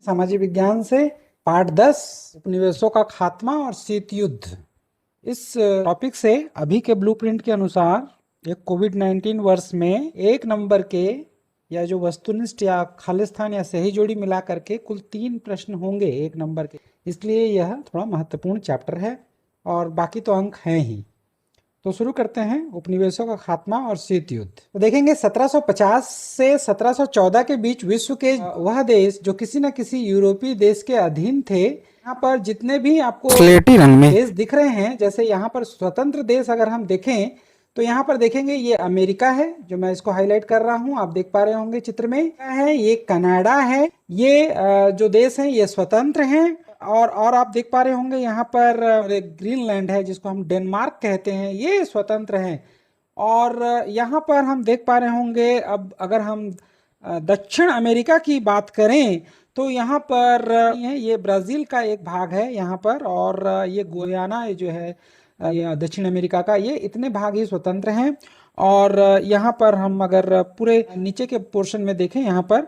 सामाजिक विज्ञान से पाठ 10 उपनिवेशों का खात्मा और शीत युद्ध। इस टॉपिक से अभी के ब्लूप्रिंट के अनुसार एक कोविड-19 वर्ष में एक नंबर के या जो वस्तुनिष्ठ या खालिस्तान या सही जोड़ी मिला करके कुल 3 प्रश्न होंगे एक नंबर के, इसलिए यह थोड़ा महत्वपूर्ण चैप्टर है और बाकी तो अंक हैं ही। तो शुरू करते हैं उपनिवेशों का खात्मा और शीत युद्ध। तो देखेंगे 1750 से 1714 के बीच विश्व के वह देश जो किसी न किसी यूरोपीय देश के अधीन थे। यहाँ पर जितने भी आपको स्लेटी रंग में देश दिख रहे हैं, जैसे यहाँ पर स्वतंत्र देश अगर हम देखें तो यहाँ पर देखेंगे ये अमेरिका है, जो मैं इसको हाईलाइट कर रहा हूँ, आप देख पा रहे होंगे चित्र में है। ये कनाडा है, ये जो देश हैं ये स्वतंत्र हैं। और आप देख पा रहे होंगे यहाँ पर ग्रीनलैंड है जिसको हम डेनमार्क कहते हैं, ये स्वतंत्र हैं। और यहाँ पर हम देख पा रहे होंगे, अब अगर हम दक्षिण अमेरिका की बात करें तो यहाँ पर ये ब्राज़ील का एक भाग है यहाँ पर, और ये गुयाना जो है दक्षिण अमेरिका का, ये इतने भाग ही स्वतंत्र हैं। और यहाँ पर हम अगर पूरे नीचे के पोर्शन में देखें, यहाँ पर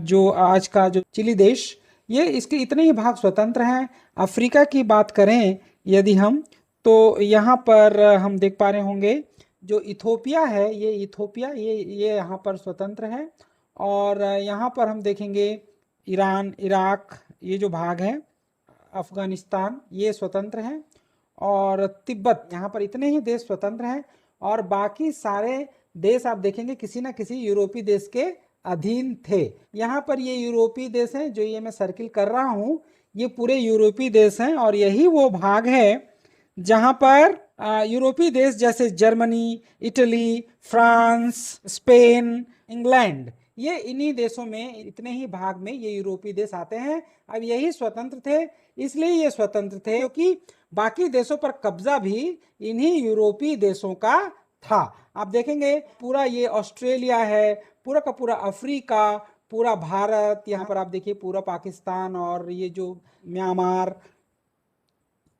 जो आज का जो चिली देश, ये इसके इतने ही भाग स्वतंत्र हैं। अफ्रीका की बात करें यदि हम, तो यहाँ पर हम देख पा रहे होंगे जो इथोपिया है, ये इथोपिया ये यहाँ पर स्वतंत्र है। और यहाँ पर हम देखेंगे ईरान, इराक, ये जो भाग है, अफगानिस्तान, ये स्वतंत्र हैं। और तिब्बत, यहाँ पर इतने ही देश स्वतंत्र हैं। और बाकी सारे देश आप देखेंगे किसी न किसी यूरोपीय देश के अधीन थे। यहाँ पर ये यूरोपीय देश हैं, जो ये मैं सर्किल कर रहा हूँ, ये पूरे यूरोपीय देश हैं। और यही वो भाग है जहाँ पर यूरोपीय देश जैसे Germany, Italy, France, Spain, England, ये इन्हीं देशों में, इतने ही भाग में ये यूरोपीय देश आते हैं। अब यही स्वतंत्र थे, इसलिए ये स्वतंत्र थे क्योंकि बाकी देशों पर कब्जा भी इन्हीं यूरोपीय देशों का था। आप देखेंगे पूरा ये ऑस्ट्रेलिया है, पूरा का पूरा अफ्रीका, पूरा भारत, यहाँ पर आप देखिए पूरा पाकिस्तान, और ये जो म्यांमार,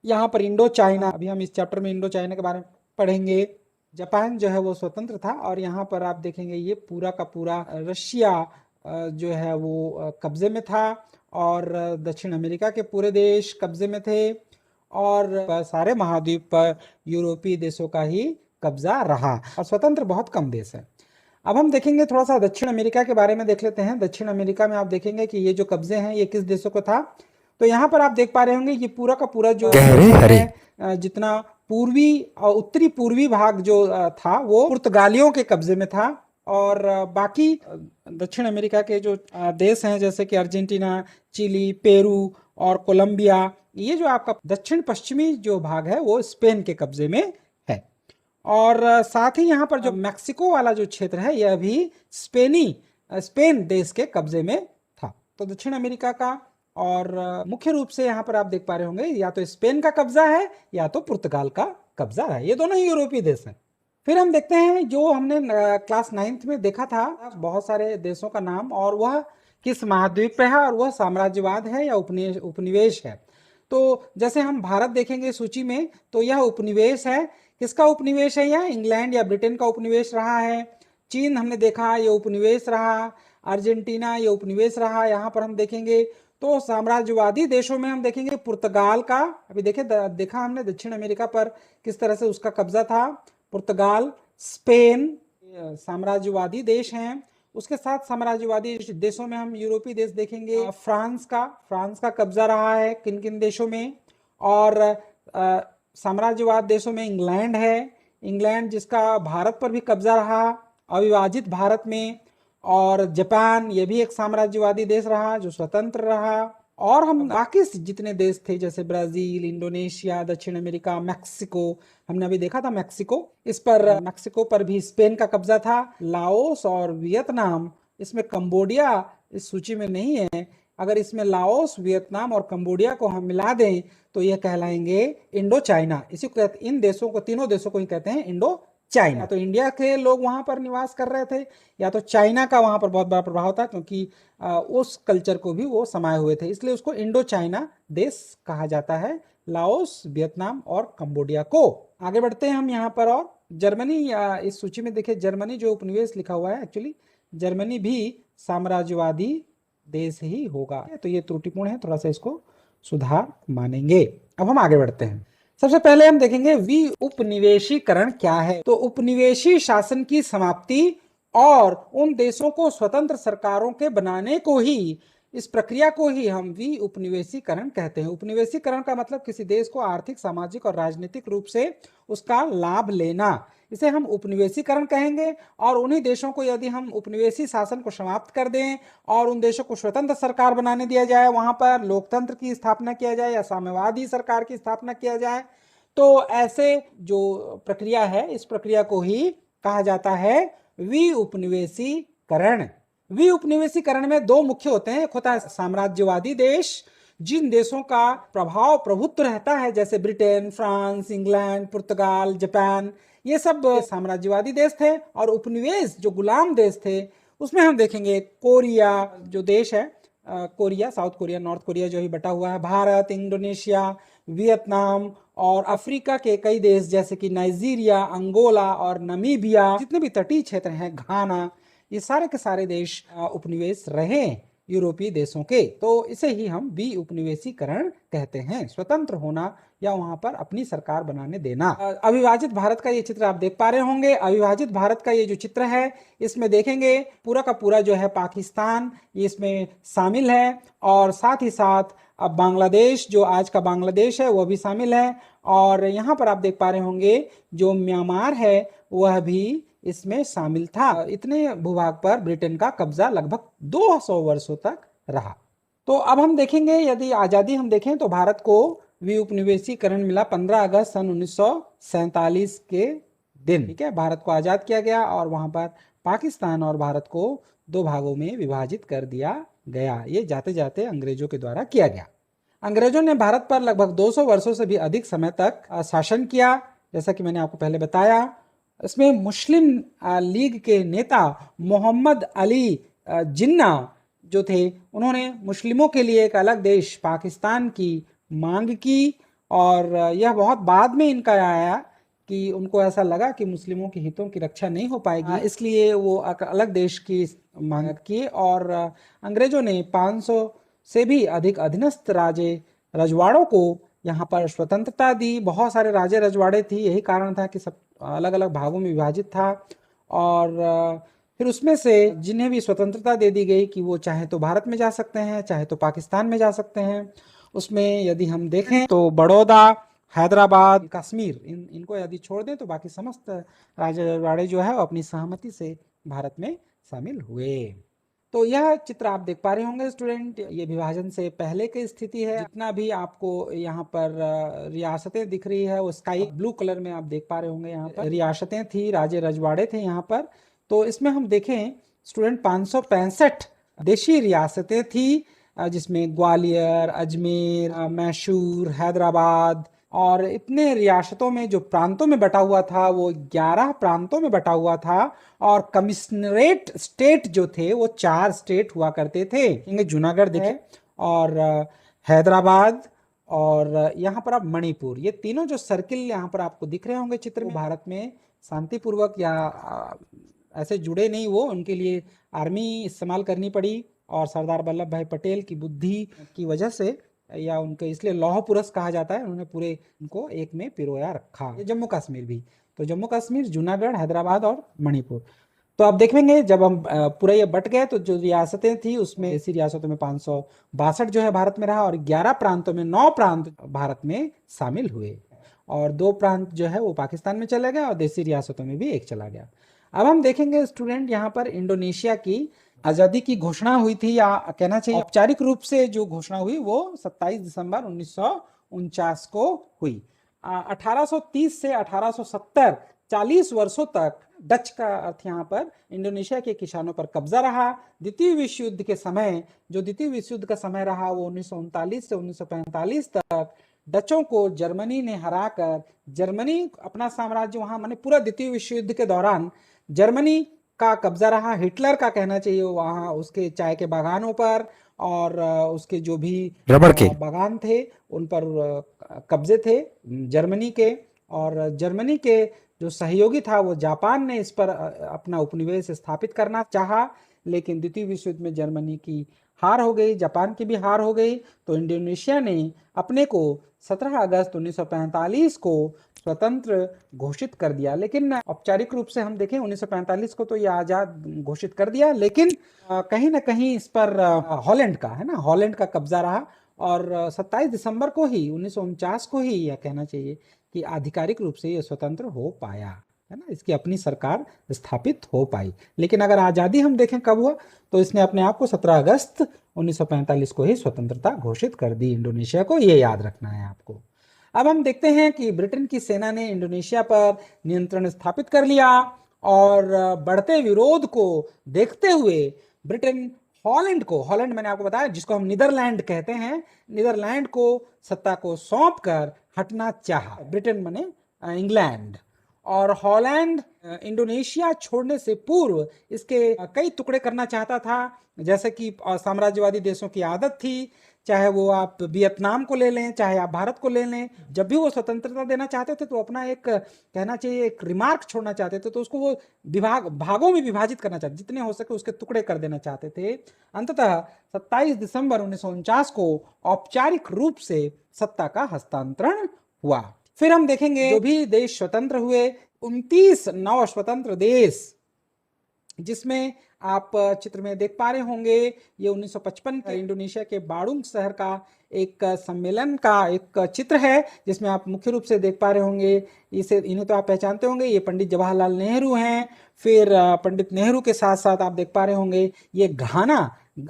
यहाँ पर इंडो चाइना, अभी हम इस चैप्टर में इंडो चाइना के बारे में पढ़ेंगे। जापान जो है वो स्वतंत्र था। और यहाँ पर आप देखेंगे ये पूरा का पूरा रशिया जो है वो कब्जे में था। और दक्षिण अमेरिका के पूरे देश कब्जे में थे। और सारे महाद्वीप पर यूरोपीय देशों का ही कब्जा रहा, और स्वतंत्र बहुत कम देश है। अब हम देखेंगे थोड़ा सा दक्षिण अमेरिका के बारे में देख लेते हैं। दक्षिण अमेरिका में आप देखेंगे कि ये जो कब्जे हैं ये किस देशों को था। तो यहाँ पर आप देख पा रहे होंगे ये पूरा का पूरा जो है, जितना पूर्वी और उत्तरी पूर्वी भाग जो था वो पुर्तगालियों के कब्जे में था। और बाकी दक्षिण अमेरिका के जो देश हैं जैसे कि अर्जेंटीना, चिली, पेरू और कोलंबिया, ये जो आपका दक्षिण पश्चिमी जो भाग है वो स्पेन के कब्जे में है। और साथ ही यहाँ पर जो मैक्सिको वाला जो क्षेत्र है यह भी स्पेन देश के कब्जे में था। तो दक्षिण अमेरिका का, और मुख्य रूप से यहाँ पर आप देख पा रहे होंगे या तो स्पेन का कब्जा है या तो पुर्तगाल का कब्जा है, ये दोनों ही यूरोपीय देश हैं। फिर हम देखते हैं जो हमने क्लास 9th में देखा था बहुत सारे देशों का नाम, और वह किस महाद्वीप पे है, और वह साम्राज्यवाद है या उपनिवेश है। तो जैसे हम भारत देखेंगे सूची में तो यह उपनिवेश है। किसका उपनिवेश है? यह इंग्लैंड या ब्रिटेन का उपनिवेश रहा है। चीन हमने देखा, ये उपनिवेश रहा। अर्जेंटीना ये उपनिवेश रहा। यहाँ पर हम देखेंगे तो साम्राज्यवादी देशों में हम देखेंगे पुर्तगाल का, अभी देखा हमने दक्षिण अमेरिका पर किस तरह से उसका कब्जा था। पुर्तगाल, स्पेन साम्राज्यवादी देश हैं। उसके साथ साम्राज्यवादी देशों में हम यूरोपीय देश देखेंगे। फ्रांस का कब्जा रहा है किन किन देशों में। और साम्राज्यवाद देशों में इंग्लैंड है, इंग्लैंड जिसका भारत पर भी कब्जा रहा अविभाजित भारत में। और जापान, ये भी एक साम्राज्यवादी देश रहा जो स्वतंत्र रहा। और हम बाकी जितने देश थे जैसे ब्राजील, इंडोनेशिया, दक्षिण अमेरिका, मैक्सिको, हमने अभी देखा था मैक्सिको पर भी स्पेन का कब्जा था। लाओस और वियतनाम, इसमें कंबोडिया इस सूची में नहीं है। अगर इसमें लाओस, वियतनाम और कंबोडिया को हम मिला दें तो यह कहलाएंगे इंडो चाइना। इसी को इन देशों को, तीनों देशों को ही कहते हैं इंडो चाइना। तो इंडिया के लोग वहां पर निवास कर रहे थे, या तो चाइना का वहां पर बहुत बड़ा प्रभाव था क्योंकि उस कल्चर को भी वो समाये हुए थे, इसलिए उसको इंडो चाइना देश कहा जाता है, लाओस, वियतनाम और कंबोडिया को। आगे बढ़ते हैं हम यहाँ पर। और जर्मनी, इस सूची में देखिए जर्मनी जो उपनिवेश लिखा हुआ है, एक्चुअली जर्मनी भी साम्राज्यवादी देश ही होगा। तो ये त्रुटिपूर्ण है, थोड़ा सा इसको सुधार मानेंगे। अब हम आगे बढ़ते हैं। सबसे पहले हम देखेंगे उपनिवेशीकरण क्या है। तो उपनिवेशी शासन की समाप्ति और उन देशों को स्वतंत्र सरकारों के बनाने को ही, इस प्रक्रिया को ही हम उपनिवेशीकरण कहते हैं। उपनिवेशीकरण का मतलब किसी देश को आर्थिक, सामाजिक और राजनीतिक रूप से उसका लाभ लेना, इसे हम उपनिवेशीकरण कहेंगे। और उन्हीं देशों को यदि हम उपनिवेशी शासन को समाप्त कर दें और उन देशों को स्वतंत्र सरकार बनाने दिया जाए, वहां पर लोकतंत्र की स्थापना किया जाए या साम्यवादी सरकार की स्थापना किया जाए, तो ऐसे जो प्रक्रिया है, इस प्रक्रिया को ही कहा जाता है उपनिवेशीकरण। उपनिवेशीकरण में दो मुख्य होते हैं। एक होता है साम्राज्यवादी देश, जिन देशों का प्रभाव प्रभुत्व रहता है, जैसे ब्रिटेन, फ्रांस, इंग्लैंड, पुर्तगाल, जापान, ये सब साम्राज्यवादी देश थे। और उपनिवेश जो गुलाम देश थे, उसमें हम देखेंगे कोरिया जो देश है, Korea, south Korea, north Korea जो ही बटा हुआ है, भारत, इंडोनेशिया, वियतनाम और अफ्रीका के कई देश जैसे कि नाइजीरिया, अंगोला और नमीबिया, जितने भी तटीय क्षेत्र हैं, घाना, ये सारे के सारे देश उपनिवेश रहे यूरोपीय देशों के। तो इसे ही हम उपनिवेशीकरण कहते हैं, स्वतंत्र होना या वहां पर अपनी सरकार बनाने देना। अविभाजित भारत का ये चित्र आप देख पा रहे होंगे। अविभाजित भारत का ये जो चित्र है, इसमें देखेंगे पूरा का पूरा जो है पाकिस्तान ये इसमें शामिल है, और साथ ही साथ अब बांग्लादेश, जो आज का बांग्लादेश है, वह भी शामिल है। और यहाँ पर आप देख पा रहे होंगे जो म्यांमार है वह भी इसमें शामिल था। इतने भूभाग पर ब्रिटेन का कब्जा लगभग 200 वर्षों तक रहा। तो अब हम देखेंगे, यदि आजादी हम देखें तो भारत को उपनिवेशीकरण मिला 15 अगस्त सन 1947 के दिन। ठीक है, भारत को आजाद किया गया और वहां पर पाकिस्तान और भारत को दो भागों में विभाजित कर दिया गया। ये जाते जाते अंग्रेजों के द्वारा किया गया। अंग्रेजों ने भारत पर लगभग 200 वर्षों से भी अधिक समय तक शासन किया, जैसा कि मैंने आपको पहले बताया। इसमें मुस्लिम लीग के नेता मोहम्मद अली जिन्ना जो थे, उन्होंने मुस्लिमों के लिए एक अलग देश पाकिस्तान की मांग की। और यह बहुत बाद में इनका आया कि उनको ऐसा लगा कि मुस्लिमों के हितों की रक्षा नहीं हो पाएगी, इसलिए वो अलग देश की मांग की। और अंग्रेजों ने 500 से भी अधिक अधीनस्थ रजवाड़ों को यहाँ पर स्वतंत्रता दी। बहुत सारे राजे रजवाड़े थी, यही कारण था कि सब अलग अलग भागों में विभाजित था। और फिर उसमें से जिन्हें भी स्वतंत्रता दे दी गई कि वो चाहे तो भारत में जा सकते हैं, चाहे तो पाकिस्तान में जा सकते हैं। उसमें यदि हम देखें तो बड़ौदा, हैदराबाद, कश्मीर, इनको यदि छोड़ दें तो बाकी समस्त राजे रजवाड़े जो है वो अपनी सहमति से भारत में शामिल हुए। तो यह चित्र आप देख पा रहे होंगे स्टूडेंट, ये विभाजन से पहले की स्थिति है। जितना भी आपको यहाँ पर रियासतें दिख रही है वो स्काई ब्लू कलर में आप देख पा रहे होंगे। यहाँ पर रियासतें थी, राजे रजवाड़े थे यहाँ पर। तो इसमें हम देखें स्टूडेंट 565 देशी रियासतें थी, जिसमें ग्वालियर, अजमेर, मैसूर, हैदराबाद, और इतने रियासतों में जो प्रांतों में बटा हुआ था वो 11 प्रांतों में बटा हुआ था। और कमिश्नरेट स्टेट जो थे वो 4 स्टेट हुआ करते थे। जूनागढ़ देखें, और हैदराबाद, और यहाँ पर आप मणिपुर, ये तीनों जो सर्किल यहाँ पर आपको दिख रहे होंगे चित्र में, भारत में शांतिपूर्वक या ऐसे जुड़े नहीं, वो उनके लिए आर्मी इस्तेमाल करनी पड़ी। और सरदार वल्लभ भाई पटेल की बुद्धि की वजह से, या उनके इसलिए लौह पुरुष कहा जाता है, उन्होंने पूरे उनको एक में पिरोया रखा। जम्मू कश्मीर भी, तो जम्मू कश्मीर, जूनागढ़, हैदराबाद और मणिपुर। तो आप देखेंगे जब हम पूरा ये बट गए तो जो रियासतें थी उसमें ऐसी रियासतों में 562 जो है भारत में रहा, और 11 प्रांतों में 9 प्रांत भारत में शामिल हुए, और 2 प्रांत जो है वो पाकिस्तान में चले गए, और देसी रियासतों में भी एक चला गया। अब हम देखेंगे स्टूडेंट यहाँ पर इंडोनेशिया की आजादी की घोषणा हुई थी, या कहना चाहिए औपचारिक रूप से जो घोषणा हुई वो 27 दिसंबर 1949 को हुई। 1830 से 1870, 40 वर्षों तक डच का अर्थ यहाँ पर इंडोनेशिया के किसानों पर कब्जा रहा। द्वितीय विश्व युद्ध के समय, जो द्वितीय विश्व युद्ध का समय रहा वो 1939 से 1945 तक, डचों को जर्मनी ने हराकर जर्मनी अपना साम्राज्य वहां, माने पूरा द्वितीय विश्व युद्ध के दौरान जर्मनी का कब्जा रहा। हिटलर का कहना चाहिए वहां उसके चाय के बागानों पर और उसके जो भी रबर के बागान थे उन पर कब्जे थे जर्मनी के। और जर्मनी के जो सहयोगी था वो जापान ने इस पर अपना उपनिवेश स्थापित करना चाहा, लेकिन द्वितीय विश्व युद्ध में जर्मनी की हार हो गई, जापान की भी हार हो गई, तो इंडोनेशिया ने अपने को 17 अगस्त 1945 को स्वतंत्र घोषित कर दिया। लेकिन औपचारिक रूप से हम देखें 1945 को तो ये आज़ाद घोषित कर दिया, लेकिन कहीं ना कहीं इस पर हॉलैंड का, है ना, हॉलैंड का कब्जा रहा। और 27 दिसंबर को ही 1949 को ही यह कहना चाहिए कि आधिकारिक रूप से ये स्वतंत्र हो पाया, है ना, इसकी अपनी सरकार स्थापित हो पाई। लेकिन अगर आज़ादी हम देखें कब हुआ, तो इसने अपने आप को 17 अगस्त 1945 को ही स्वतंत्रता घोषित कर दी इंडोनेशिया को, ये याद रखना है आपको। अब हम देखते हैं कि ब्रिटेन की सेना ने इंडोनेशिया पर नियंत्रण स्थापित कर लिया और बढ़ते विरोध को देखते हुए ब्रिटेन हॉलैंड मैंने आपको बताया जिसको हम नीदरलैंड कहते हैं, नीदरलैंड को सत्ता को सौंप कर हटना चाहा। ब्रिटेन माने इंग्लैंड, और हॉलैंड इंडोनेशिया छोड़ने से पूर्व इसके कई टुकड़े करना चाहता था, जैसे कि साम्राज्यवादी देशों की आदत थी, चाहे वो आप वियतनाम को ले लें, चाहे आप भारत को ले लें। जब भी वो स्वतंत्रता देना चाहते थे तो अपना एक कहना चाहिए एक रिमार्क छोड़ना चाहते थे, तो उसको वो भागों में विभाजित करना चाहते, जितने हो सके उसके टुकड़े कर देना चाहते थे। अंततः 27 दिसंबर 1949 को औपचारिक रूप से सत्ता का हस्तांतरण हुआ। फिर हम देखेंगे जो भी देश स्वतंत्र हुए, 29 नव स्वतंत्र देश, जिसमें आप चित्र में देख पा रहे होंगे ये 1955 के इंडोनेशिया के बाड़ुंग शहर का एक सम्मेलन का एक चित्र है, जिसमें आप मुख्य रूप से देख पा रहे होंगे, इन्हें तो आप पहचानते होंगे, ये पंडित जवाहरलाल नेहरू हैं। फिर पंडित नेहरू के साथ साथ आप देख पा रहे होंगे ये घाना,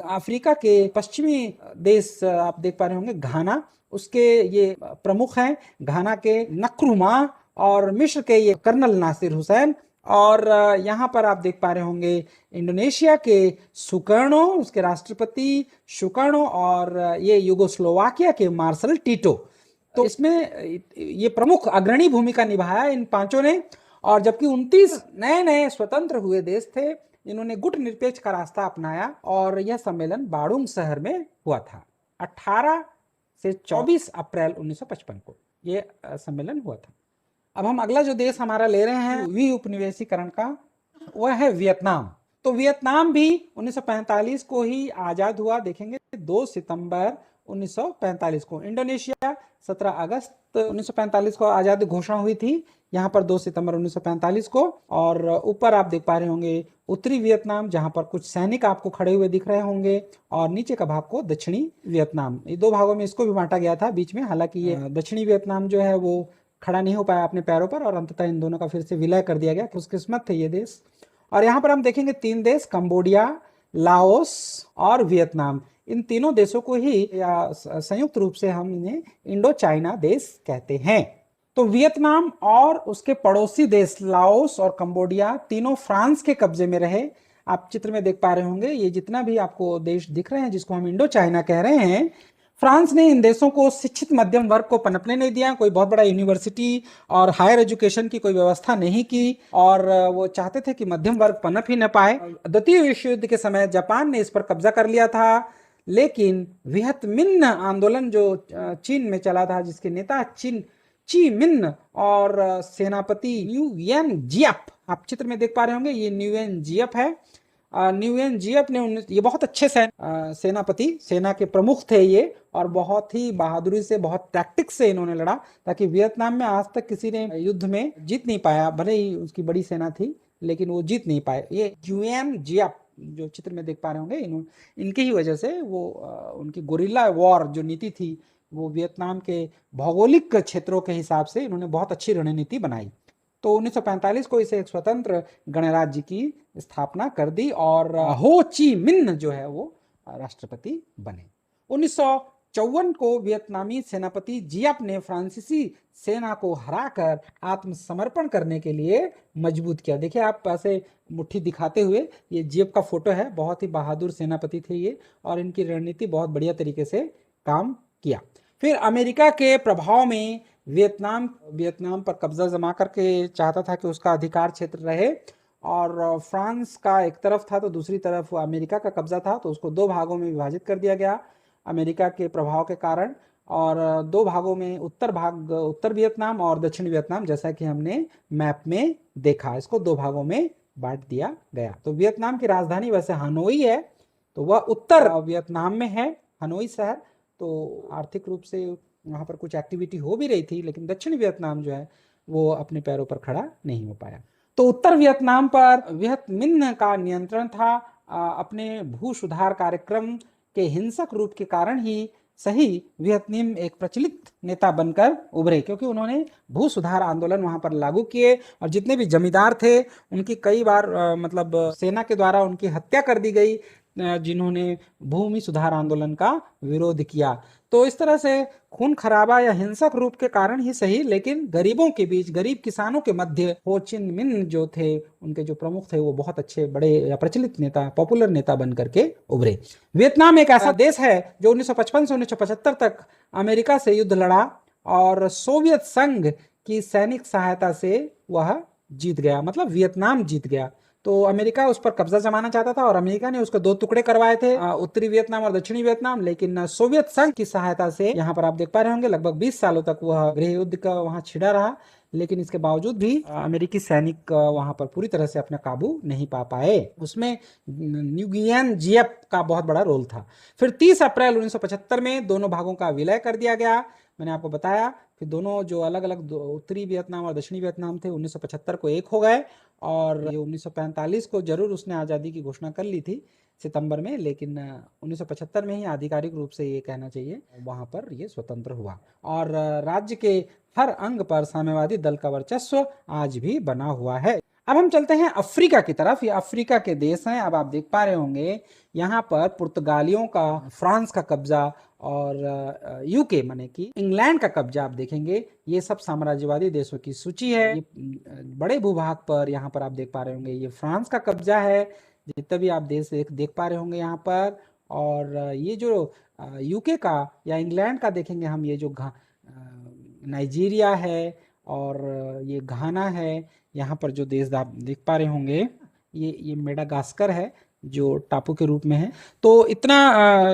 अफ्रीका के पश्चिमी देश आप देख पा रहे होंगे, घाना, उसके ये प्रमुख हैं, घाना के नक्रुमा, और मिस्र के ये कर्नल नासिर हुसैन। और यहाँ पर आप देख पा रहे होंगे इंडोनेशिया के सुकर्णो, उसके राष्ट्रपति सुकर्णो, और ये यूगोस्लोवाकिया के मार्शल टीटो। तो इसमें ये प्रमुख अग्रणी भूमिका निभाया इन पांचों ने। और जबकि 29 नए नए स्वतंत्र हुए देश थे, इन्होंने गुट निरपेक्ष का रास्ता अपनाया, और यह सम्मेलन बाड़ुंग शहर में हुआ था 18 से 24 अप्रैल 1955 को ये सम्मेलन हुआ था। अब हम अगला जो देश हमारा ले रहे हैं वी उपनिवेशीकरण का, वह है वियतनाम। तो वियतनाम भी 1945 को ही आजाद हुआ। देखेंगे 2 सितंबर 1945 को। इंडोनेशिया 17 अगस्त 1945 को आजादी घोषणा हुई थी, यहाँ पर 2 सितंबर 1945 को। और ऊपर आप देख पा रहे होंगे उत्तरी वियतनाम, जहां पर कुछ सैनिक आपको खड़े हुए दिख रहे होंगे, और नीचे का भाग को दक्षिणी वियतनाम। ये 2 भागों में इसको भी बांटा गया था बीच में, हालांकि ये दक्षिणी वियतनाम जो है वो खड़ा नहीं हो पाया अपने पैरों पर, और अंततः इन दोनों का फिर से विलय कर दिया गया। खुशकिस्मत थे ये देश। और यहाँ पर हम देखेंगे 3 देश, कंबोडिया, लाओस और वियतनाम। इन तीनों देशों को ही या संयुक्त रूप से हम इन्हें इंडो चाइना देश कहते हैं। तो वियतनाम और उसके पड़ोसी देश लाओस और कंबोडिया तीनों फ्रांस के कब्जे में रहे। आप चित्र में देख पा रहे होंगे ये जितना भी आपको देश दिख रहे हैं जिसको हम इंडो चाइना कह रहे हैं, फ्रांस ने इन देशों को शिक्षित मध्यम वर्ग को पनपने नहीं दिया, कोई बहुत बड़ा यूनिवर्सिटी और हायर एजुकेशन की कोई व्यवस्था नहीं की, और वो चाहते थे कि मध्यम वर्ग पनप ही न पाए। द्वितीय विश्व युद्ध के समय जापान ने इस पर कब्जा कर लिया था, लेकिन वियत मिन्ह आंदोलन जो चीन में चला था, जिसके नेता ची मिन्ह और सेनापति न्यूएन जियप, आप चित्र में देख पा रहे होंगे ये न्यूएन जियप है। न्यूएन जियप ने ये बहुत अच्छे सेनापति, सेना के प्रमुख थे ये, और बहुत ही बहादुरी से, बहुत टैक्टिक्स से इन्होंने लड़ा, ताकि वियतनाम में आज तक किसी ने युद्ध में जीत नहीं पाया। भले ही उसकी बड़ी सेना थी, लेकिन वो जीत नहीं पाए। ये न्यूएन जियप जो चित्र में देख पा रहे होंगे, इनकी ही वजह से वो उनकी गोरिल्ला वॉर जो नीति थी, वो वियतनाम के भौगोलिक क्षेत्रों के हिसाब से इन्होंने बहुत अच्छी रणनीति बनाई। तो 1945 को इसे एक स्वतंत्र गणराज्य की स्थापना कर दी, और हो ची मिन्ह जो है वो राष्ट्रपति बने। 1954 को वियतनामी सेनापति जियप ने फ्रांसीसी सेना को हराकर आत्मसमर्पण करने के लिए मजबूत किया। देखिए आप ऐसे मुट्ठी दिखाते हुए, ये जियप का फोटो है, बहुत ही बहादुर सेनापति थे ये, और इनकी रणनीति बहुत बढ़िया तरीके से काम किया। फिर अमेरिका के प्रभाव में वियतनाम पर कब्जा जमा करके चाहता था कि उसका अधिकार क्षेत्र रहे, और फ्रांस का एक तरफ था तो दूसरी तरफ अमेरिका का कब्जा था, तो उसको 2 भागों में विभाजित कर दिया गया अमेरिका के प्रभाव के कारण। और 2 भागों में उत्तर वियतनाम और दक्षिण वियतनाम, जैसा कि हमने मैप में देखा, इसको 2 भागों में बांट दिया गया। तो वियतनाम की राजधानी वैसे हानोई है, तो वह उत्तर वियतनाम में है, हनोई शहर। तो आर्थिक रूप से वहाँ पर कुछ एक्टिविटी हो भी रही थी, लेकिन दक्षिण वियतनाम जो है वो अपने पैरों पर खड़ा नहीं हो पाया। तो उत्तर वियतनाम पर वियत मिन्ह का नियंत्रण था। अपने भू सुधार कार्यक्रम के हिंसक रूप के कारण ही सही वियतनाम एक प्रचलित नेता बनकर उभरे, क्योंकि उन्होंने भू सुधार आंदोलन वहां पर लागू किए और जितने भी जमींदार थे उनकी कई बार मतलब सेना के द्वारा उनकी हत्या कर दी गई, जिन्होंने भूमि सुधार आंदोलन का विरोध किया। तो इस तरह से खून खराबा या हिंसक रूप के कारण ही सही, लेकिन गरीबों के बीच, गरीब किसानों के मध्य हो चिन मिन जो थे, उनके जो प्रमुख थे, वो बहुत अच्छे बड़े या प्रचलित नेता, पॉपुलर नेता बन करके उभरे। वियतनाम एक ऐसा देश है जो 1955 से 1975 तक अमेरिका से युद्ध लड़ा और सोवियत संघ की सैनिक सहायता से वह जीत गया, मतलब वियतनाम जीत गया। तो अमेरिका उस पर कब्जा जमाना चाहता था और अमेरिका ने उसको दो टुकड़े करवाए थे, उत्तरी वियतनाम और दक्षिणी वियतनाम। लेकिन सोवियत संघ की सहायता से, यहाँ पर आप देख पा रहे होंगे, लगभग 20 सालों तक वह गृह युद्ध का वहां छिड़ा रहा, लेकिन इसके बावजूद भी अमेरिकी सैनिक वहां पर पूरी तरह से अपना काबू नहीं पा पाए। उसमें न्यूगियन जियप का बहुत बड़ा रोल था। फिर 30 अप्रैल 1975 में दोनों भागों का विलय कर दिया गया। मैंने आपको बताया कि दोनों जो अलग अलग उत्तरी वियतनाम और दक्षिणी वियतनाम थे 1975 को एक हो गए, और ये 1945 को जरूर उसने आज़ादी की घोषणा कर ली थी सितंबर में, लेकिन 1975 में ही आधिकारिक रूप से ये कहना चाहिए वहां पर ये स्वतंत्र हुआ। और राज्य के हर अंग पर साम्यवादी दल का वर्चस्व आज भी बना हुआ है। अब हम चलते हैं अफ्रीका की तरफ। ये अफ्रीका के देश हैं। अब आप देख पा रहे होंगे यहाँ पर पुर्तगालियों का, फ्रांस का कब्जा और यूके माने कि इंग्लैंड का कब्जा आप देखेंगे। ये सब साम्राज्यवादी देशों की सूची है। ये बड़े भूभाग पर यहाँ पर आप देख पा रहे होंगे ये फ्रांस का कब्जा है, जितने भी आप देश देख पा रहे होंगे यहाँ पर। और ये जो यूके का या इंग्लैंड का देखेंगे हम, ये जो नाइजीरिया है और ये घाना है, यहाँ पर जो देश आप देख पा रहे होंगे, ये मेडागास्कर है जो टापू के रूप में है। तो इतना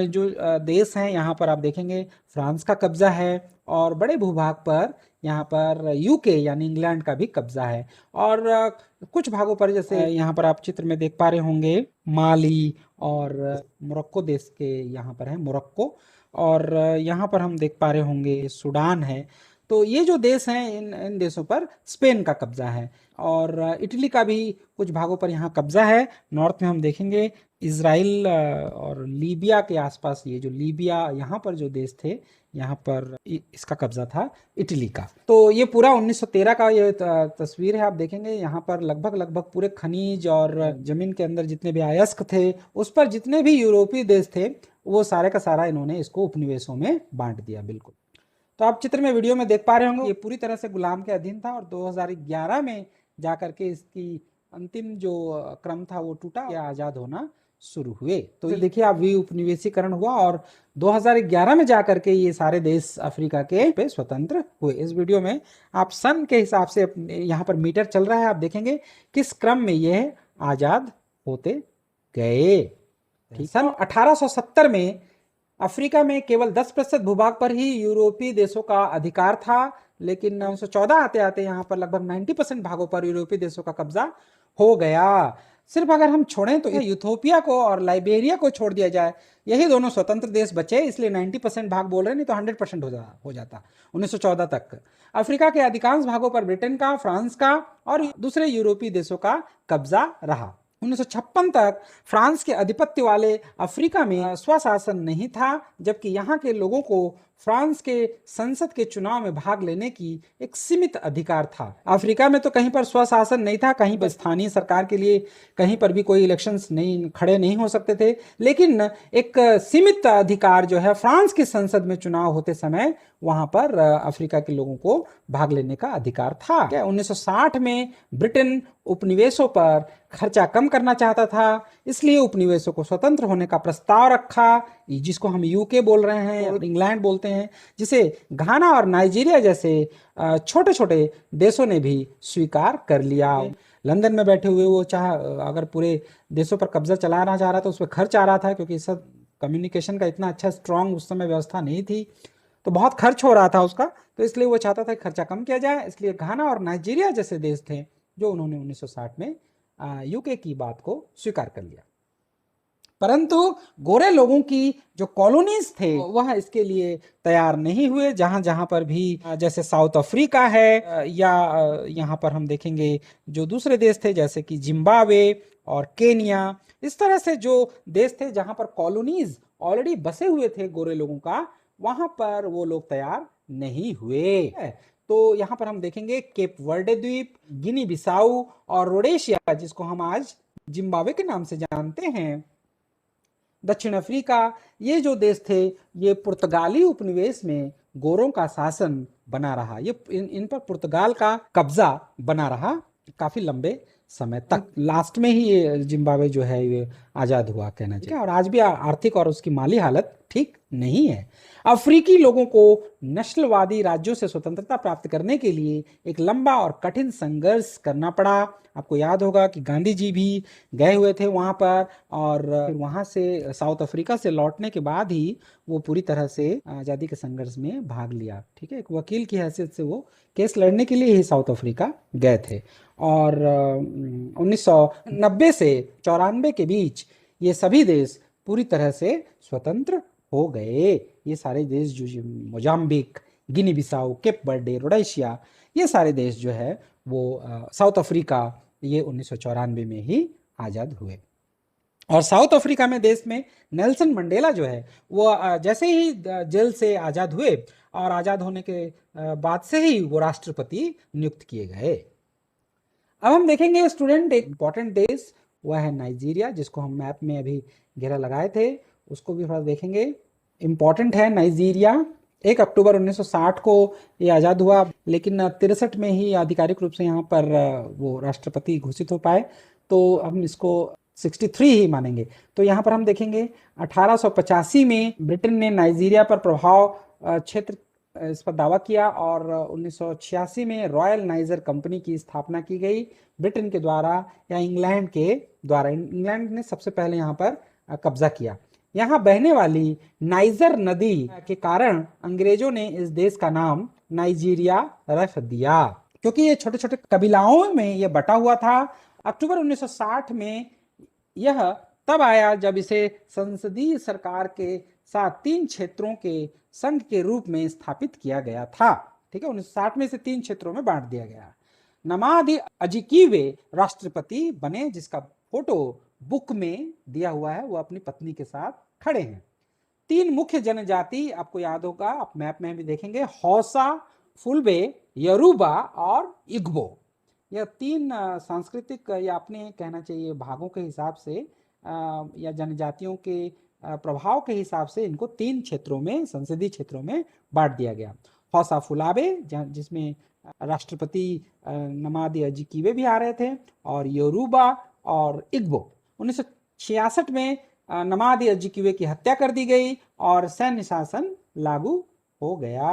जो देश हैं यहाँ पर आप देखेंगे फ्रांस का कब्जा है, और बड़े भूभाग पर यहाँ पर यूके यानी इंग्लैंड का भी कब्जा है। और कुछ भागों पर, जैसे यहाँ पर आप चित्र में देख पा रहे होंगे, माली और मोरक्को देश के यहाँ पर है, मोरक्को। और यहाँ पर हम देख पा रहे होंगे सूडान है। तो ये जो देश हैं, इन देशों पर स्पेन का कब्जा है। और इटली का भी कुछ भागों पर यहाँ कब्जा है। नॉर्थ में हम देखेंगे इजराइल और लीबिया के आसपास, ये जो लीबिया यहाँ पर जो देश थे, यहाँ पर इसका कब्जा था इटली का। तो ये पूरा 1913 का ये तस्वीर है। आप देखेंगे यहाँ पर लगभग पूरे खनिज और जमीन के अंदर जितने भी अयस्क थे, उस पर जितने भी यूरोपीय देश थे, वो सारे का सारा इन्होंने इसको उपनिवेशों में बांट दिया। बिल्कुल। तो आप चित्र में, वीडियो में देख पा रहे होंगे, ये पूरी तरह से गुलाम के अधीन था और 2011 में जाकर के इसकी अंतिम जो क्रम था वो टूटा या आजाद होना शुरू हुए। तो देखिए आप, उपनिवेशीकरण हुआ और 2011 में जाकर के ये सारे देश अफ्रीका के पे स्वतंत्र हुए। इस वीडियो में आप सन के हिसाब से, यहाँ पर मीटर चल रहा है, आप देखेंगे किस क्रम में ये आजाद होते गए। ठीक। सन 1870 में अफ्रीका में केवल 10% भूभाग पर ही यूरोपीय देशों का अधिकार था, लेकिन 1914 आते आते यहाँ पर लगभग 90% भागों पर यूरोपीय देशों का कब्जा हो गया। सिर्फ अगर हम छोड़ें तो यूथोपिया को और लाइबेरिया को छोड़ दिया जाए, यही दोनों स्वतंत्र देश बचे, इसलिए 90% भाग बोल रहे हैं, नहीं तो 100% हो जाता 1914 तक। अफ्रीका के अधिकांश भागों पर ब्रिटेन का, फ्रांस का और दूसरे यूरोपीय देशों का कब्जा रहा। 1956 तक फ्रांस के आधिपत्य वाले अफ्रीका में स्वशासन नहीं था, जबकि यहाँ के लोगों को फ्रांस के संसद के चुनाव में भाग लेने की एक सीमित अधिकार था। अफ्रीका में तो कहीं पर स्वशासन नहीं था, कहीं पर स्थानीय सरकार के लिए कहीं पर भी कोई इलेक्शंस नहीं खड़े नहीं हो सकते थे, लेकिन एक सीमित अधिकार जो है फ्रांस की संसद में चुनाव होते समय वहां पर अफ्रीका के लोगों को भाग लेने का अधिकार था। 1960 में ब्रिटेन उपनिवेशों पर खर्चा कम करना चाहता था, इसलिए उपनिवेशों को स्वतंत्र होने का प्रस्ताव रखा, जिसको हम यूके बोल रहे हैं और इंग्लैंड बोलते हैं, जिसे घाना और नाइजीरिया जैसे छोटे छोटे देशों ने भी स्वीकार कर लिया। लंदन में बैठे हुए वो अगर पूरे देशों पर कब्जा चलाना चाह रहा था, उस पर खर्च आ रहा था, क्योंकि सब कम्युनिकेशन का इतना अच्छा स्ट्रांग उस समय व्यवस्था नहीं थी, तो बहुत खर्च हो रहा था उसका, तो इसलिए वो चाहता था खर्चा कम किया जाए। इसलिए घाना और नाइजीरिया जैसे देश थे जो उन्होंने 1960 में यूके की बात को स्वीकार कर लिया। परंतु गोरे लोगों की जो कॉलोनीज थे वह इसके लिए तैयार नहीं हुए। जहां जहां पर भी जैसे साउथ अफ्रीका है या यहाँ पर हम देखेंगे जो दूसरे देश थे जैसे कि जिम्बाब्वे और केनिया, इस तरह से जो देश थे जहां पर कॉलोनीज ऑलरेडी बसे हुए थे गोरे लोगों का, वहां पर वो लोग तैयार नहीं हुए। तो यहाँ पर हम देखेंगे केप वर्डे द्वीप, गिनी बिसाऊ और रोडेशिया, जिसको हम आज जिम्बाब्वे के नाम से जानते हैं, दक्षिण अफ्रीका, ये जो देश थे ये पुर्तगाली उपनिवेश में गोरों का शासन बना रहा। ये इन पर पुर्तगाल का कब्जा बना रहा काफी लंबे समय तक। लास्ट में ही ये जिम्बाब्वे जो है ये आजाद हुआ कहना चाहिए। और आज भी आर्थिक और उसकी माली हालत ठीक नहीं है। अफ्रीकी लोगों को नस्लवादी राज्यों से स्वतंत्रता प्राप्त करने के लिए एक लंबा और कठिन संघर्ष करना पड़ा। आपको याद होगा कि गांधी जी भी गए हुए थे वहां पर, और वहां से साउथ अफ्रीका से लौटने के बाद ही वो पूरी तरह से आज़ादी के संघर्ष में भाग लिया। ठीक है, एक वकील की हैसियत से वो केस लड़ने के लिए ही साउथ अफ्रीका गए थे। और 1990 से 94 के बीच ये सभी देश पूरी तरह से स्वतंत्र हो गए। ये सारे देश जो मोजाम्बिक, गिनी बिसाऊ, केप वर्डे, रोडेशिया, ये सारे देश जो है वो साउथ अफ्रीका, ये 1994 में ही आज़ाद हुए। और साउथ अफ्रीका में देश में नेल्सन मंडेला जो है वो जैसे ही जेल से आज़ाद हुए और आज़ाद होने के बाद से ही वो राष्ट्रपति नियुक्त किए गए। अब हम देखेंगे स्टूडेंट एक इंपॉर्टेंट देश, वह है नाइजीरिया, जिसको हम मैप में अभी घेरा लगाए थे, उसको भी थोड़ा देखेंगे। इंपॉर्टेंट है नाइजीरिया। 1 अक्टूबर 1960 को ये आज़ाद हुआ, लेकिन 63 में ही आधिकारिक रूप से यहाँ पर वो राष्ट्रपति घोषित हो पाए, तो हम इसको 63 ही मानेंगे। तो यहाँ पर हम देखेंगे 1885 में ब्रिटेन ने नाइजीरिया पर प्रभाव क्षेत्र इस पर दावा किया और 1986 में रॉयल नाइजर कंपनी की स्थापना की गई ब्रिटेन के द्वारा या इंग्लैंड के द्वारा। इंग्लैंड ने सबसे पहले यहाँ पर कब्जा किया। यहाँ बहने वाली नाइजर नदी के कारण अंग्रेजों ने इस देश का नाम नाइजीरिया रख दिया, क्योंकि ये छोटे छोटे कबीलाओं में ये बटा हुआ था। अक्टूबर 1960 में यह तब आया जब इसे संसदीय सरकार के साथ 3 क्षेत्रों के संघ के रूप में स्थापित किया गया था। ठीक है, 1960 में इसे 3 क्षेत्रों में बांट दिया गया। नमादी अजिकीवे राष्ट्रपति बने, जिसका फोटो बुक में दिया हुआ है, वो अपनी पत्नी के साथ खड़े हैं। 3 मुख्य जनजाति आपको याद होगा, आप मैप में भी देखेंगे, हौसा, फुलबे, यरूबा और इग्बो। यह 3 सांस्कृतिक या अपने कहना चाहिए भागों के हिसाब से या जनजातियों के प्रभाव के हिसाब से इनको 3 क्षेत्रों में, संसदीय क्षेत्रों में बांट दिया गया। हौसा फुलाबे, जिसमें राष्ट्रपति नमादी अजिकीवे भी आ रहे थे, और योरूबा और इग्बो। 1966 में नमादी अजिकीवे की हत्या कर दी गई और सैन्य शासन लागू हो गया।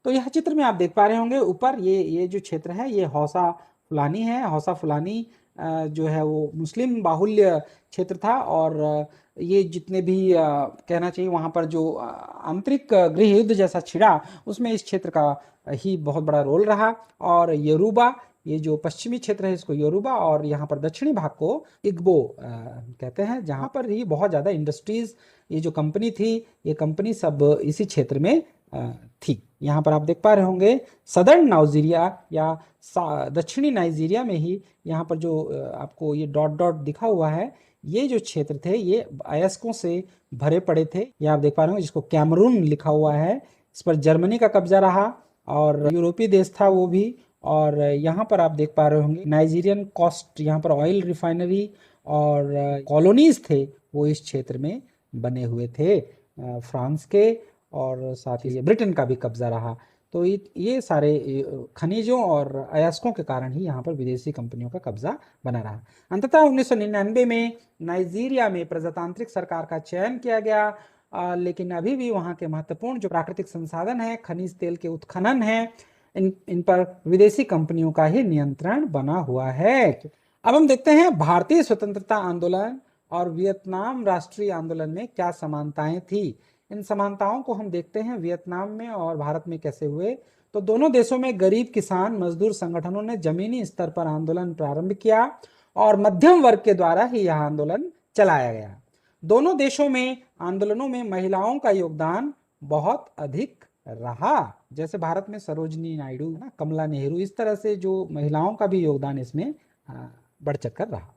तो यह चित्र में आप देख पा रहे होंगे ऊपर, ये जो क्षेत्र है ये हौसा फुलानी है। हौसा फुलानी जो है वो मुस्लिम बाहुल्य क्षेत्र था, और ये जितने भी कहना चाहिए वहाँ पर जो आंतरिक गृह युद्ध जैसा छिड़ा, उसमें इस क्षेत्र का ही बहुत बड़ा रोल रहा। और योरूबा, ये जो पश्चिमी क्षेत्र है इसको योरूबा, और यहाँ पर दक्षिणी भाग को इग्बो कहते हैं, जहाँ पर ही बहुत ज़्यादा इंडस्ट्रीज, ये जो कंपनी थी, ये कंपनी सब इसी क्षेत्र में थी। यहाँ पर आप देख पा रहे होंगे सदर्न नाइजीरिया या दक्षिणी नाइजीरिया में ही यहाँ पर जो आपको ये डॉट डॉट दिखा हुआ है, ये जो क्षेत्र थे ये अयस्कों से भरे पड़े थे। ये आप देख पा रहे हो, जिसको कैमरून लिखा हुआ है, इस पर जर्मनी का कब्जा रहा और यूरोपीय देश था वो भी। और यहाँ पर आप देख पा रहे होंगे नाइजीरियन कोस्ट, यहाँ पर ऑयल रिफाइनरी और कॉलोनीज थे वो इस क्षेत्र में बने हुए थे फ्रांस के, और साथ ही ब्रिटेन का भी कब्जा रहा। तो ये सारे खनिजों और अयस्कों के कारण ही यहाँ पर विदेशी कंपनियों का कब्जा बना रहा। अंततः 1999 में नाइजीरिया में प्रजातांत्रिक सरकार का चयन किया गया, लेकिन अभी भी वहाँ के महत्वपूर्ण जो प्राकृतिक संसाधन है, खनिज तेल के उत्खनन है, इन पर विदेशी कंपनियों का ही नियंत्रण बना हुआ है। अब हम देखते हैं भारतीय स्वतंत्रता आंदोलन और वियतनाम राष्ट्रीय आंदोलन में क्या समानताएं थी। इन समानताओं को हम देखते हैं वियतनाम में और भारत में कैसे हुए। तो दोनों देशों में गरीब किसान मजदूर संगठनों ने जमीनी स्तर पर आंदोलन प्रारंभ किया और मध्यम वर्ग के द्वारा ही यह आंदोलन चलाया गया। दोनों देशों में आंदोलनों में महिलाओं का योगदान बहुत अधिक रहा। जैसे भारत में सरोजनी नायडू, ना, कमला नेहरू, इस तरह से जो महिलाओं का भी योगदान इसमें बढ़ चढ़कर रहा।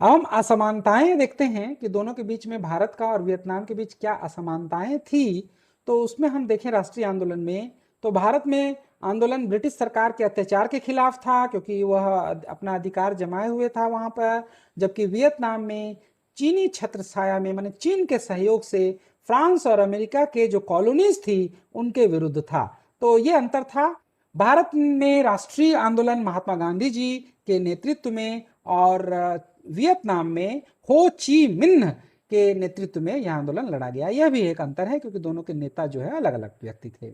अब हम असमानताएं देखते हैं कि दोनों के बीच में, भारत का और वियतनाम के बीच क्या असमानताएं थी। तो उसमें हम देखें राष्ट्रीय आंदोलन में, तो भारत में आंदोलन ब्रिटिश सरकार के अत्याचार के खिलाफ था, क्योंकि वह अपना अधिकार जमाए हुए था वहां पर। जबकि वियतनाम में चीनी छत्रछाया में, माने चीन के सहयोग से फ्रांस और अमेरिका के जो कॉलोनीज थी उनके विरुद्ध था। तो ये अंतर था। भारत में राष्ट्रीय आंदोलन महात्मा गांधी जी के नेतृत्व में और वियतनाम में हो ची मिन्ह के नेतृत्व में यह आंदोलन लड़ा गया। यह भी एक अंतर है, क्योंकि दोनों के नेता जो है अलग अलग व्यक्ति थे।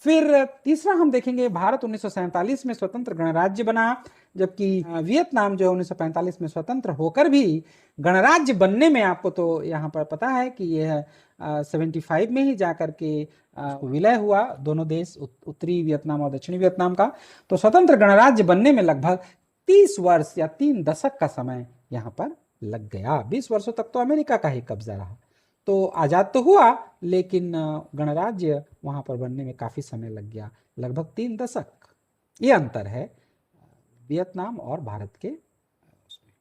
फिर तीसरा हम देखेंगे, भारत 1947 में स्वतंत्र गणराज्य बना, जबकि वियतनाम जो है 1945 में स्वतंत्र होकर भी गणराज्य बनने में, आपको तो यहाँ पर पता है कि यह 75 में ही जाकर के विलय हुआ दोनों देश, उत्तरी वियतनाम और दक्षिणी वियतनाम का। तो स्वतंत्र गणराज्य बनने में लगभग 30 वर्ष या 3 दशक का समय यहाँ पर लग गया। 20 वर्षों तक तो अमेरिका का ही कब्जा रहा। तो आजाद तो हुआ, लेकिन गणराज्य वहां पर बनने में काफी समय लग गया, लगभग 3 दशक। ये अंतर है वियतनाम और भारत के उसमें।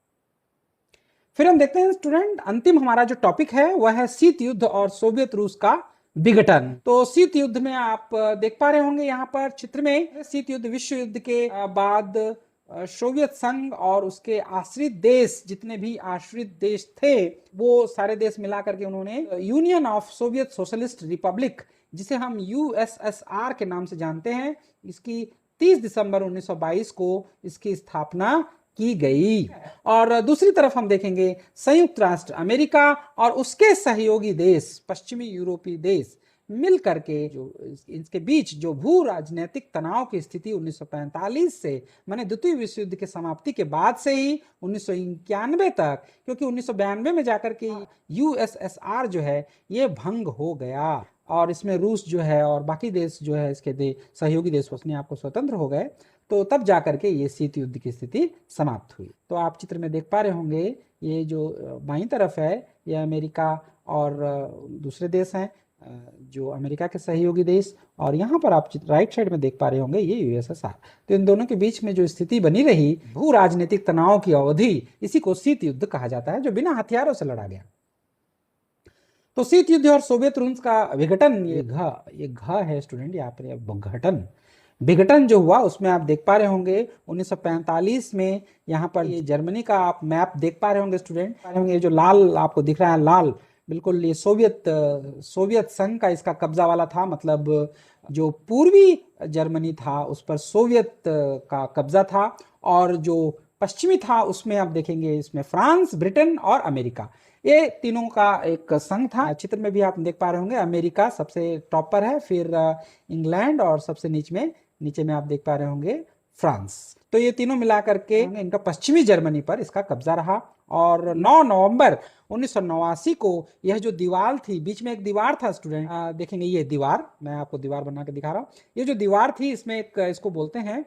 फिर हम देखते हैं स्टूडेंट, अंतिम हमारा जो टॉपिक है वह है शीत युद्ध और सोवियत रूस का विघटन। तो शीत युद्ध में आप देख पा रहे होंगे यहाँ पर चित्र में, शीत युद्ध विश्व युद्ध के बाद सोवियत संघ और उसके आश्रित देश, जितने भी आश्रित देश थे, वो सारे देश मिलाकर के उन्होंने union of Soviet socialist Republic, जिसे हम यूएसएसआर के नाम से जानते हैं, इसकी 30 दिसंबर 1922 को इसकी स्थापना की गई। और दूसरी तरफ हम देखेंगे संयुक्त राष्ट्र अमेरिका और उसके सहयोगी देश, पश्चिमी यूरोपीय देश मिल करके जो इसके बीच जो भू राजनीतिक तनाव की स्थिति 1945 से, माने द्वितीय विश्व युद्ध के समाप्ति के बाद से ही 1991 तक, क्योंकि 1992 में जाकर के यूएसएसआर जो है ये भंग हो गया और इसमें रूस जो है और बाकी देश जो है इसके सहयोगी देश अपने आप को स्वतंत्र हो गए। तो तब जाकर के ये शीत युद्ध की स्थिति समाप्त हुई। तो आप चित्र में देख पा रहे होंगे, ये जो बाईं तरफ है ये अमेरिका और दूसरे देश हैं, जो अमेरिका के सहयोगी देश, और यहाँ पर आप राइट साइड में देख पा रहे होंगे ये यूएसएसआर। तो इन दोनों के बीच में जो स्थिति बनी रही भू राजनीतिक तनाव की अवधि, इसी को शीत युद्ध कहा जाता है, जो बिना हथियारों से लड़ा गया। तो शीत युद्ध और सोवियत रूस का विघटन, ये घ है स्टूडेंट, यहाँ पर घटन विघटन जो हुआ उसमें आप देख पा रहे होंगे 1945 में यहाँ पर ये जर्मनी का आप मैप देख पा रहे होंगे स्टूडेंट। ये जो लाल आपको दिख रहा है, लाल बिल्कुल ये सोवियत संघ का इसका कब्जा वाला था, मतलब जो पूर्वी जर्मनी था उस पर सोवियत का कब्जा था, और जो पश्चिमी था उसमें आप देखेंगे इसमें फ्रांस, ब्रिटेन और अमेरिका, ये तीनों का एक संघ था। चित्र में भी आप देख पा रहे होंगे अमेरिका सबसे टॉप पर है, फिर इंग्लैंड और सबसे नीचे में आप देख पा रहे होंगे फ्रांस। तो ये तीनों मिलाकर के इनका पश्चिमी जर्मनी पर इसका कब्जा रहा। और 9 नवंबर 1989 को यह जो दीवार थी, बीच में एक दीवार था स्टूडेंट, देखेंगे ये दीवार, मैं आपको दीवार बना के दिखा रहा हूं। ये जो दीवार थी इसमें एक, इसको बोलते हैं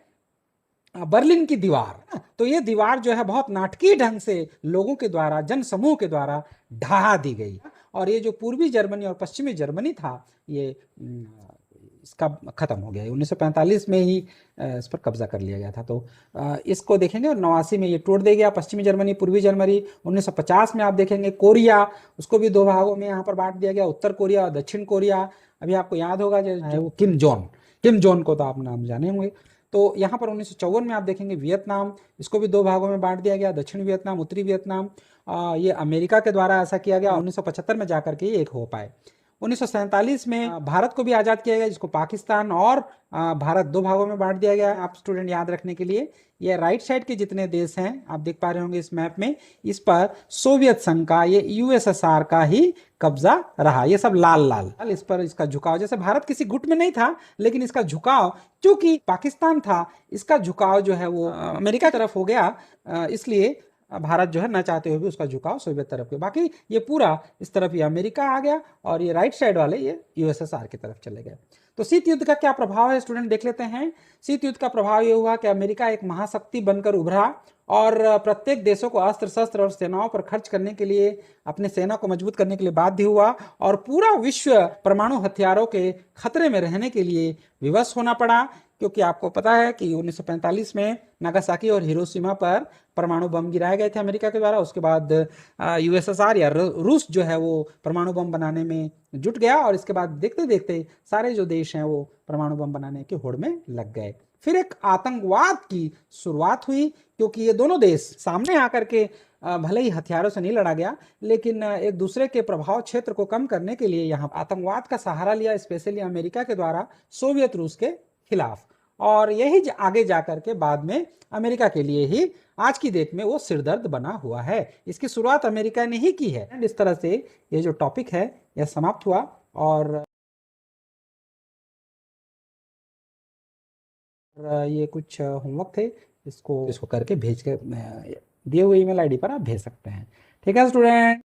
बर्लिन की दीवार। तो ये दीवार जो है बहुत नाटकीय ढंग से लोगों के द्वारा, जन समूह के द्वारा ढहा दी गई, और ये जो पूर्वी जर्मनी और पश्चिमी जर्मनी था ये इसका खत्म हो गया। 1945 में ही इस पर कब्जा कर लिया गया था। तो इसको देखेंगे, और 89 में ये तोड़ दे गया पश्चिमी जर्मनी, पूर्वी जर्मनी। 1950 में आप देखेंगे कोरिया, उसको भी 2 भागों में यहाँ पर बांट दिया गया, उत्तर कोरिया और दक्षिण कोरिया। अभी आपको याद होगा जो किम जोन को तो आप नाम जाने होंगे। तो यहाँ पर 1954 में आप देखेंगे वियतनाम, इसको भी 2 भागों में बांट दिया गया, दक्षिण वियतनाम, उत्तरी वियतनाम। ये अमेरिका के द्वारा ऐसा किया गया। 1975 में जाकर के एक हो पाए। 1947 में भारत को भी आजाद किया गया, जिसको पाकिस्तान और भारत 2 भागों में बांट दिया गया। आप स्टूडेंट याद रखने के लिए, ये राइट साइड के जितने देश हैं आप देख पा रहे होंगे इस मैप में, इस पर सोवियत संघ का, ये यूएसएसआर का ही कब्जा रहा। ये सब लाल, इस पर इसका झुकाव, जैसे भारत किसी गुट में नहीं था, लेकिन इसका झुकाव, क्योंकि पाकिस्तान था, इसका झुकाव जो है वो अमेरिका की तरफ हो गया, इसलिए भारत जो है न चाहते हुए भी उसका झुकाव सोवियत तरफ के, बाकी ये पूरा इस तरफ ये अमेरिका आ गया और ये राइट साइड वाले ये यूएसएसआर की तरफ चले गए। तो शीत युद्ध का क्या प्रभाव है स्टूडेंट देख लेते हैं। शीत युद्ध का प्रभाव ये हुआ कि अमेरिका एक महाशक्ति बनकर उभरा और प्रत्येक देशों को अस्त्र शस्त्र और सेनाओं पर खर्च करने के लिए, अपने सेना को मजबूत करने के लिए बाध्य हुआ और पूरा विश्व परमाणु हथियारों के खतरे में रहने के लिए विवश होना पड़ा, क्योंकि आपको पता है कि 1945 में नागासाकी और हिरोशिमा पर परमाणु बम गिराए गए थे अमेरिका के द्वारा। उसके बाद यूएसएसआर या रूस जो है वो परमाणु बम बनाने में जुट गया और इसके बाद देखते देखते सारे जो देश हैं वो परमाणु बम बनाने की होड़ में लग गए। फिर एक आतंकवाद की शुरुआत हुई, क्योंकि ये दोनों देश सामने आकर के भले ही हथियारों से नहीं लड़ा गया, लेकिन एक दूसरे के प्रभाव क्षेत्र को कम करने के लिए यहाँ आतंकवाद का सहारा लिया, स्पेशली अमेरिका के द्वारा सोवियत रूस के खिलाफ। और यही आगे जाकर के बाद में अमेरिका के लिए ही आज की डेट में वो सिरदर्द बना हुआ है। इसकी शुरुआत अमेरिका ने ही की है। इस तरह से ये जो टॉपिक है यह समाप्त हुआ और ये कुछ होमवर्क थे, इसको करके भेज के दिए हुए ईमेल आईडी पर आप भेज सकते हैं। ठीक है स्टूडेंट।